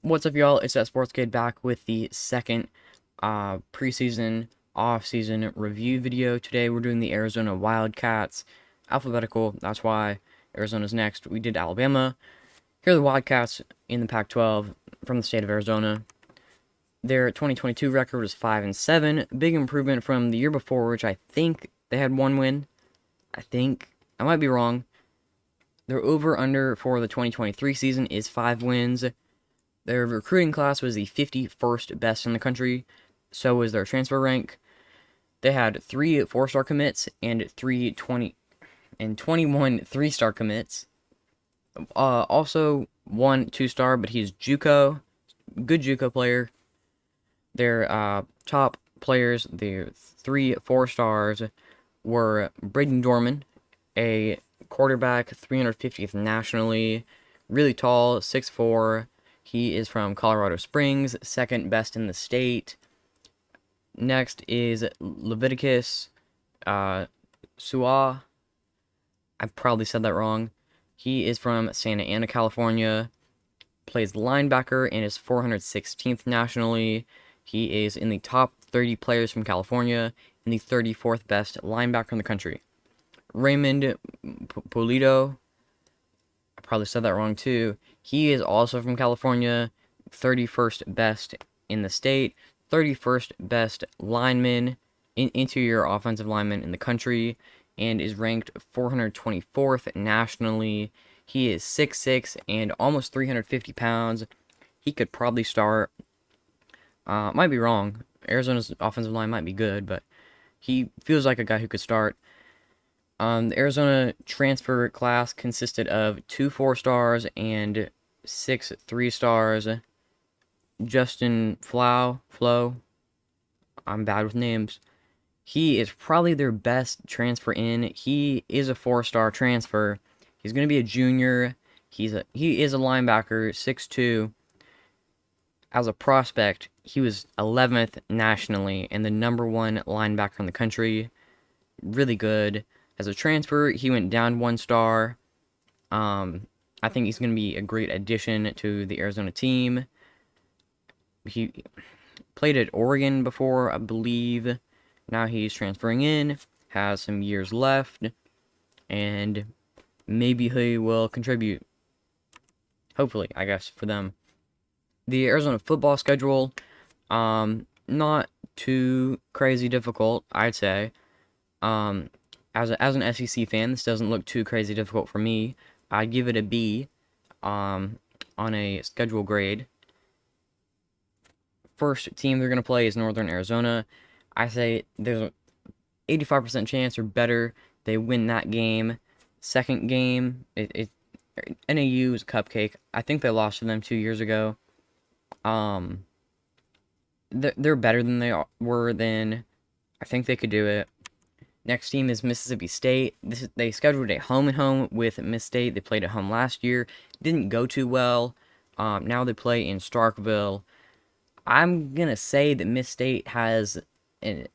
What's up, y'all? It's that Sports Kid back with the second preseason, off-season review video. Today we're doing the Arizona Wildcats, alphabetical. That's why Arizona's next. We did Alabama. Here are the Wildcats in the Pac-12 from the state of Arizona. Their 2022 record was 5-7, big improvement from the year before, which I think they had one win. I might be wrong. Their over/under for the 2023 season is 5 wins. Their recruiting class was the 51st best in the country. So was their transfer rank. They had 3 4-star commits and 21 3-star commits. Also 1 2-star, but he's JUCO, good JUCO player. Their top players, their 3 4-stars, were Braden Dorman, a quarterback, 350th nationally, really tall, 6'4". He is from Colorado Springs, second best in the state. Next is Leviticus Su'a. I probably said that wrong. He is from Santa Ana, California. Plays linebacker and is 416th nationally. He is in the top 30 players from California and the 34th best linebacker in the country. Raymond Polito, I probably said that wrong too. He is also from California, 31st best in the state, 31st best lineman, interior offensive lineman in the country, and is ranked 424th nationally. He is 6'6" and almost 350 pounds. He could probably start. Might be wrong. Arizona's offensive line might be good, but he feels like a guy who could start. The Arizona transfer class consisted of 2 4-stars and 6 3-stars. Justin Flo, I'm bad with names. He is probably their best transfer in. He is a 4-star transfer. He's going to be a junior. He is a linebacker, 6'2". As a prospect, he was 11th nationally and the #1 linebacker in the country. Really good. As a transfer, he went down 1 star. I think he's going to be a great addition to the Arizona team. He played at Oregon before, I believe. Now he's transferring in, has some years left, and maybe he will contribute. Hopefully, I guess, for them. The Arizona football schedule, not too crazy difficult, I'd say. As an SEC fan, this doesn't look too crazy difficult for me. I'd give it a B on a schedule grade. First team they're going to play is Northern Arizona. I say there's an 85% chance or better they win that game. Second game, NAU is cupcake. I think they lost to them 2 years ago. They're better than they were then. I think they could do it. Next team is Mississippi State. They scheduled a home and home with Miss State. They played at home last year. Didn't go too well. Now they play in Starkville. I'm gonna say that Miss State has a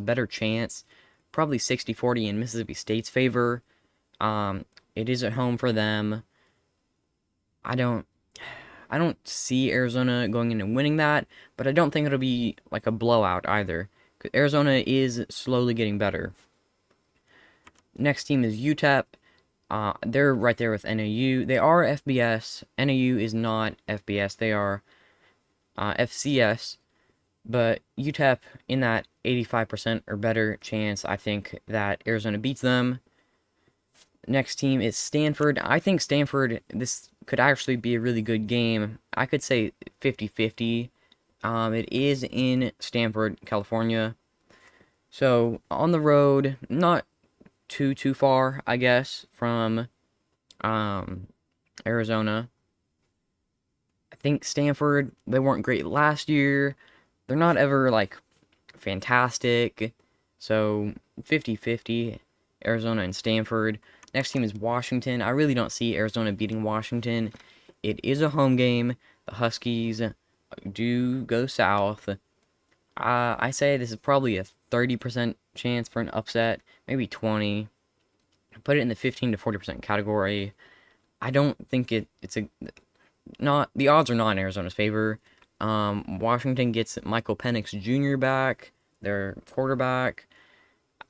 better chance. Probably 60-40 in Mississippi State's favor. It is at home for them. I don't see Arizona going in and winning that, but I don't think it'll be like a blowout either. Arizona is slowly getting better. Next team is UTEP. They're right there with NAU. They are FBS. NAU is not FBS. They are FCS. But UTEP, in that 85% or better chance, I think that Arizona beats them. Next team is Stanford. I think Stanford, this could actually be a really good game. I could say 50-50. It is in Stanford, California. So, on the road, not too far, I guess, from Arizona. I think Stanford, they weren't great last year. They're not ever, like, fantastic. So, 50-50, Arizona and Stanford. Next team is Washington. I really don't see Arizona beating Washington. It is a home game. The Huskies do go south. I say this is probably a 30% chance for an upset, maybe 20. Put it in the 15 to 40% category. I don't think not the odds are not in Arizona's favor. Washington gets Michael Penix Jr. back, their quarterback.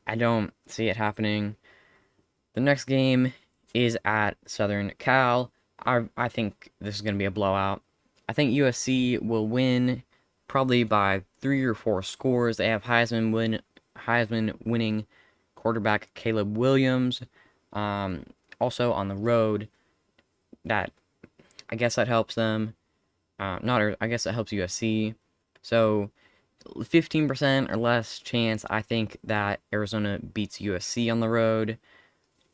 I don't see it happening. The next game is at Southern Cal. I think this is going to be a blowout. I think USC will win probably by 3 or 4 scores. They have Heisman winning quarterback Caleb Williams. Also on the road, that I guess that helps them. Not, I guess that helps USC. So 15% or less chance, I think, that Arizona beats USC on the road.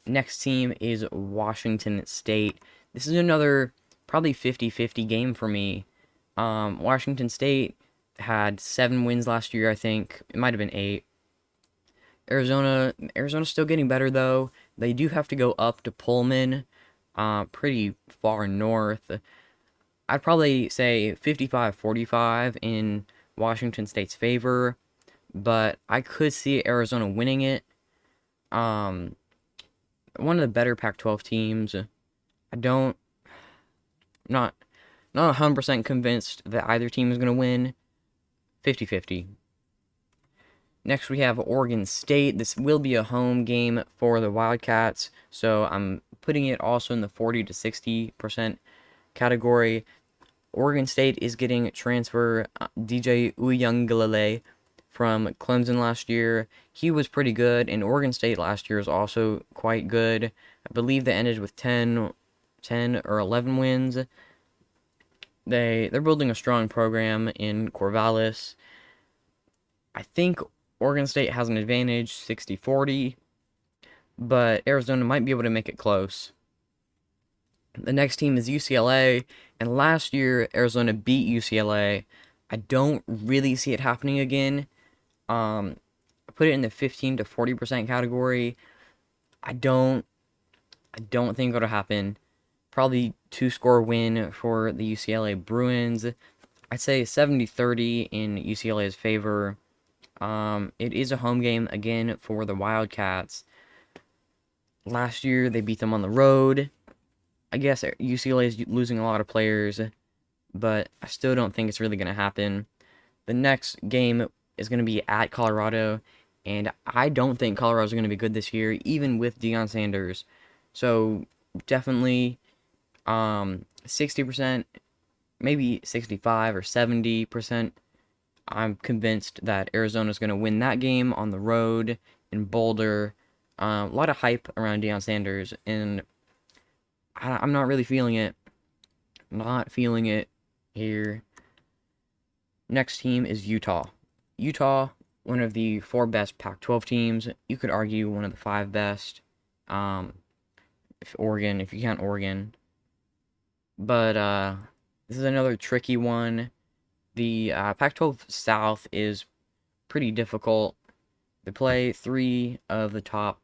Next team is Washington State. This is another probably 50-50 game for me. Washington State had 7 wins last year, I think. It might have been 8. Arizona's still getting better, though. They do have to go up to Pullman, pretty far north. I'd probably say 55-45 in Washington State's favor, but I could see Arizona winning it. One of the better Pac-12 teams. I don't, not 100% convinced that either team is going to win. 50-50. Next, we have Oregon State. This will be a home game for the Wildcats, so I'm putting it also in the 40 to 60% category. Oregon State is getting transfer DJ Uiagalelei from Clemson last year. He was pretty good, and Oregon State last year is also quite good. I believe they ended with 10 or 11 wins. They're building a strong program in Corvallis. I think Oregon State has an advantage, 60-40, but Arizona might be able to make it close. The next team is UCLA, and last year Arizona beat UCLA. I don't really see it happening again. I put it in the 15 to 40% category. I don't think it'll happen. Probably 2-score win for the UCLA Bruins. I'd say 70-30 in UCLA's favor. It is a home game again for the Wildcats. Last year they beat them on the road. I guess UCLA is losing a lot of players, but I still don't think it's really going to happen. The next game is going to be at Colorado, and I don't think Colorado's going to be good this year, even with Deion Sanders. So definitely 60%, maybe 65 or 70%. I'm convinced that Arizona's going to win that game on the road in Boulder. A lot of hype around Deion Sanders, and I'm not really feeling it. Not feeling it here. Next team is Utah. Utah, one of the 4 best Pac-12 teams. You could argue one of the 5 best. If you count Oregon. But this is another tricky one. The Pac-12 South is pretty difficult. They play 3 of the top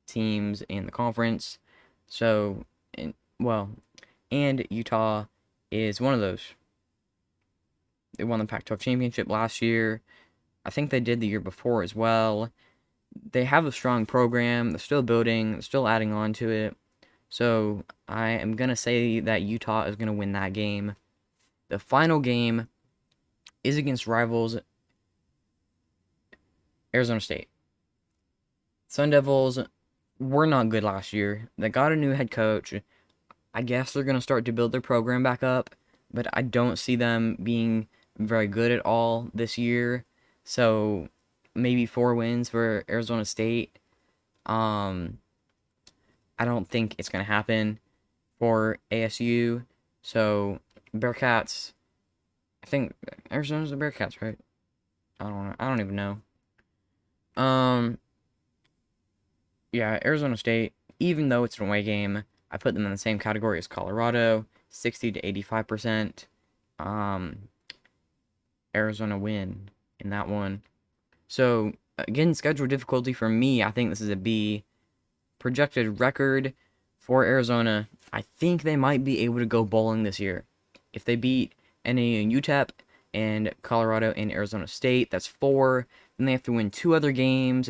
teams in the conference. So, and Utah is one of those. They won the Pac-12 championship last year. I think they did the year before as well. They have a strong program. They're still building. They're still adding on to it. So I am going to say that Utah is going to win that game. The final game is against rivals Arizona State. Sun Devils were not good last year. They got a new head coach. I guess they're going to start to build their program back up, but I don't see them being very good at all this year. So maybe 4 wins for Arizona State. I don't think it's going to happen for ASU. So Bearcats, I think Arizona's the Bearcats, right? I don't even know. Yeah, Arizona State, even though it's an away game, I put them in the same category as Colorado, 60 to 85%. Arizona win in that one. So, again, schedule difficulty for me, I think this is a B. Projected record for Arizona, I think they might be able to go bowling this year. If they beat NA and UTEP and Colorado and Arizona State, that's 4. Then they have to win 2 other games.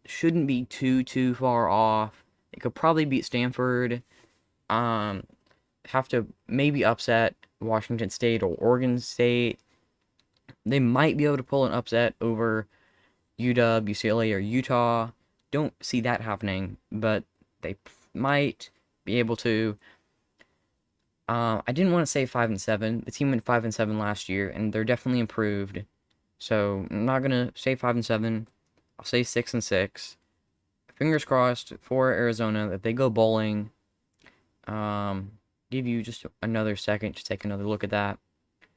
Shouldn't be too far off. They could probably beat Stanford. have to maybe upset Washington State or Oregon State. They might be able to pull an upset over UW, UCLA, or Utah. Don't see that happening, but they might be able to. I didn't want to say 5-7. The team went 5-7 last year, and they're definitely improved. So I'm not gonna say 5-7. I'll say 6-6. Fingers crossed for Arizona that they go bowling. Give you just another second to take another look at that.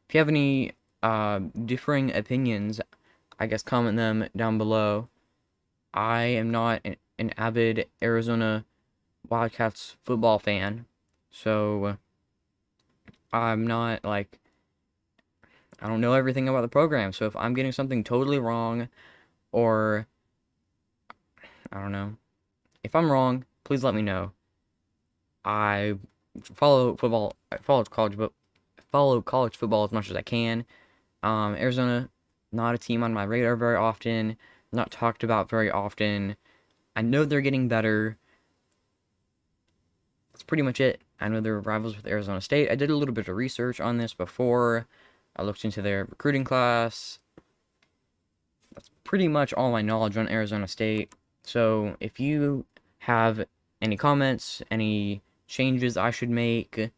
If you have any differing opinions, I guess comment them down below. I am not an avid Arizona Wildcats football fan, so I'm not like, I don't know everything about the program. So if I'm getting something totally wrong, or I don't know, if I'm wrong, please let me know. I follow football, follow college football as much as I can. Arizona, not a team on my radar very often, not talked about very often. I know they're getting better. That's pretty much it. I know they're rivals with Arizona State. I did a little bit of research on this before. I looked into their recruiting class. That's pretty much all my knowledge on Arizona State. So if you have any comments, any changes I should make, if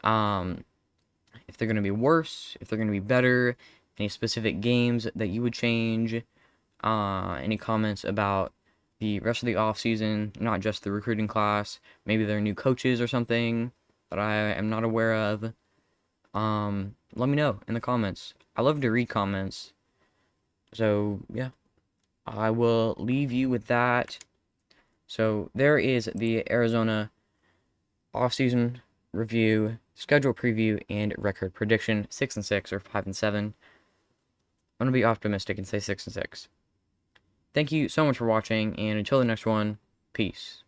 they're going to be worse, if they're going to be better, any specific games that you would change, any comments about the rest of the offseason, not just the recruiting class, maybe there are new coaches or something that I am not aware of, let me know in the comments. I love to read comments. So, yeah, I will leave you with that. So, there is the Arizona offseason review, schedule preview, and record prediction. 6-6 or 5-7. I'm gonna be optimistic and say 6-6. Thank you so much for watching, and until the next one, peace.